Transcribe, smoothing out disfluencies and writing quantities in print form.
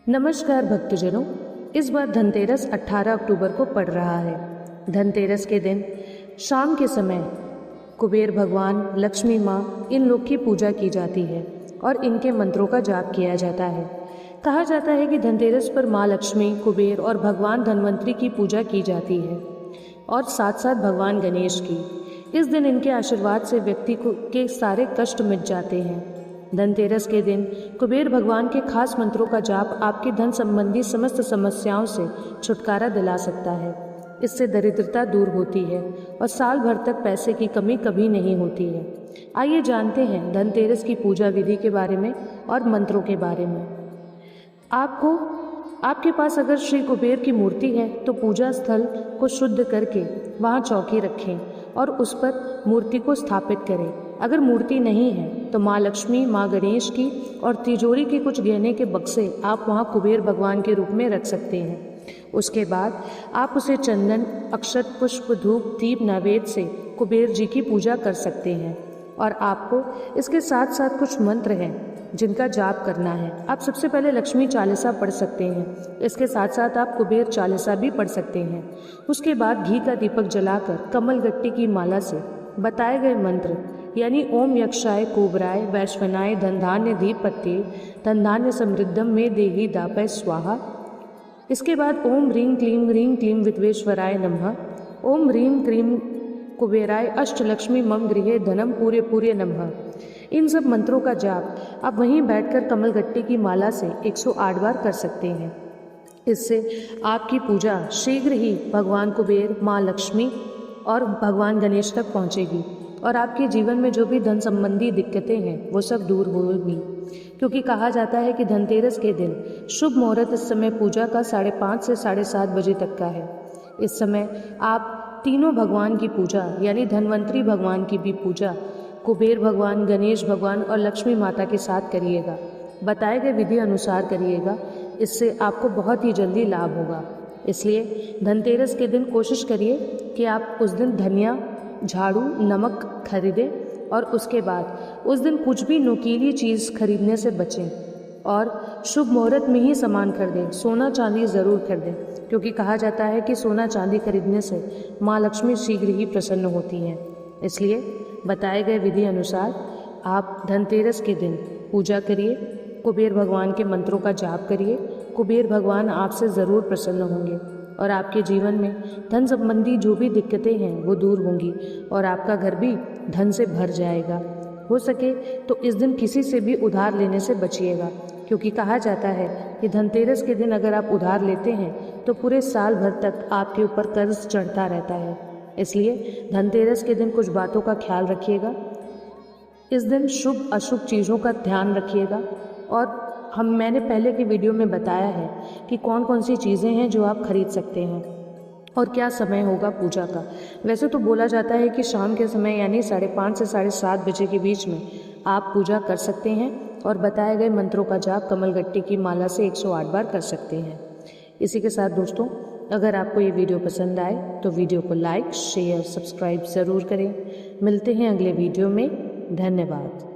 नमस्कार भक्तजनों, इस बार धनतेरस 18 अक्टूबर को पड़ रहा है। धनतेरस के दिन शाम के समय कुबेर भगवान, लक्ष्मी माँ, इन लोग की पूजा की जाती है और इनके मंत्रों का जाप किया जाता है। कहा जाता है कि धनतेरस पर माँ लक्ष्मी, कुबेर और भगवान धन्वंतरी की पूजा की जाती है और साथ साथ भगवान गणेश की। इस दिन इनके आशीर्वाद से व्यक्ति के सारे कष्ट मिट जाते हैं। धनतेरस के दिन कुबेर भगवान के खास मंत्रों का जाप आपके धन संबंधी समस्त समस्याओं से छुटकारा दिला सकता है। इससे दरिद्रता दूर होती है और साल भर तक पैसे की कमी कभी नहीं होती है। आइए जानते हैं धनतेरस की पूजा विधि के बारे में और मंत्रों के बारे में। आपके पास अगर श्री कुबेर की मूर्ति है तो पूजा स्थल को शुद्ध करके वहाँ चौकी रखें और उस पर मूर्ति को स्थापित करें। अगर मूर्ति नहीं है तो माँ लक्ष्मी, माँ गणेश की और तिजोरी के कुछ गहने के बक्से आप वहाँ कुबेर भगवान के रूप में रख सकते हैं। उसके बाद आप उसे चंदन, अक्षत, पुष्प, धूप, दीप, नैवेद्य से कुबेर जी की पूजा कर सकते हैं। और आपको इसके साथ साथ कुछ मंत्र हैं जिनका जाप करना है। आप सबसे पहले लक्ष्मी चालीसा पढ़ सकते हैं। इसके साथ साथ आप कुबेर चालीसा भी पढ़ सकते हैं। उसके बाद घी का दीपक जलाकर कमल गट्टी की माला से बताए गए मंत्र यानी ओम यक्षाय कोबराय वैश्वनाय धनधान्य धीपत्ये धनधान्य समृद्धम में देही दापय स्वाहा। इसके बाद ओम ह्रीं क्लीं विद्वेश्वराय नमः, ओम ह्रीं क्लीं कुबेराय अष्टलक्ष्मी मम गृहे धनम पूरे पूरे नमः। इन सब मंत्रों का जाप आप वहीं बैठकर कमल गट्टी की माला से 108 बार कर सकते हैं। इससे आपकी पूजा शीघ्र ही भगवान कुबेर, माँ लक्ष्मी और भगवान गणेश तक पहुँचेगी और आपके जीवन में जो भी धन संबंधी दिक्कतें हैं वो सब दूर होगी। क्योंकि कहा जाता है कि धनतेरस के दिन शुभ मुहूर्त इस समय पूजा का 5:30 से 7:30 बजे तक का है। इस समय आप तीनों भगवान की पूजा यानी धन्वंतरी भगवान की भी पूजा कुबेर भगवान, गणेश भगवान और लक्ष्मी माता के साथ करिएगा। बताए गए विधि अनुसार करिएगा, इससे आपको बहुत ही जल्दी लाभ होगा। इसलिए धनतेरस के दिन कोशिश करिए कि आप उस दिन धनिया, झाड़ू, नमक खरीदें और उसके बाद उस दिन कुछ भी नुकीली चीज़ खरीदने से बचें और शुभ मुहूर्त में ही सामान खरीदें। सोना चांदी ज़रूर खरीदें क्योंकि कहा जाता है कि सोना चांदी खरीदने से माँ लक्ष्मी शीघ्र ही प्रसन्न होती हैं। इसलिए बताए गए विधि अनुसार आप धनतेरस के दिन पूजा करिए, कुबेर भगवान के मंत्रों का जाप करिए। कुबेर भगवान आपसे ज़रूर प्रसन्न होंगे और आपके जीवन में धन संबंधी जो भी दिक्कतें हैं वो दूर होंगी और आपका घर भी धन से भर जाएगा। हो सके तो इस दिन किसी से भी उधार लेने से बचिएगा क्योंकि कहा जाता है कि धनतेरस के दिन अगर आप उधार लेते हैं तो पूरे साल भर तक आपके ऊपर कर्ज चढ़ता रहता है। इसलिए धनतेरस के दिन कुछ बातों का ख्याल रखिएगा। इस दिन शुभ अशुभ चीज़ों का ध्यान रखिएगा और मैंने पहले की वीडियो में बताया है कि कौन कौन सी चीज़ें हैं जो आप खरीद सकते हैं और क्या समय होगा पूजा का। वैसे तो बोला जाता है कि शाम के समय यानी 5:30 से 7:30 बजे के बीच में आप पूजा कर सकते हैं और बताए गए मंत्रों का जाप कमल गट्टी की माला से 108 बार कर सकते हैं। इसी के साथ दोस्तों, अगर आपको ये वीडियो पसंद आए तो वीडियो को लाइक, शेयर, सब्सक्राइब ज़रूर करें। मिलते हैं अगले वीडियो में। धन्यवाद।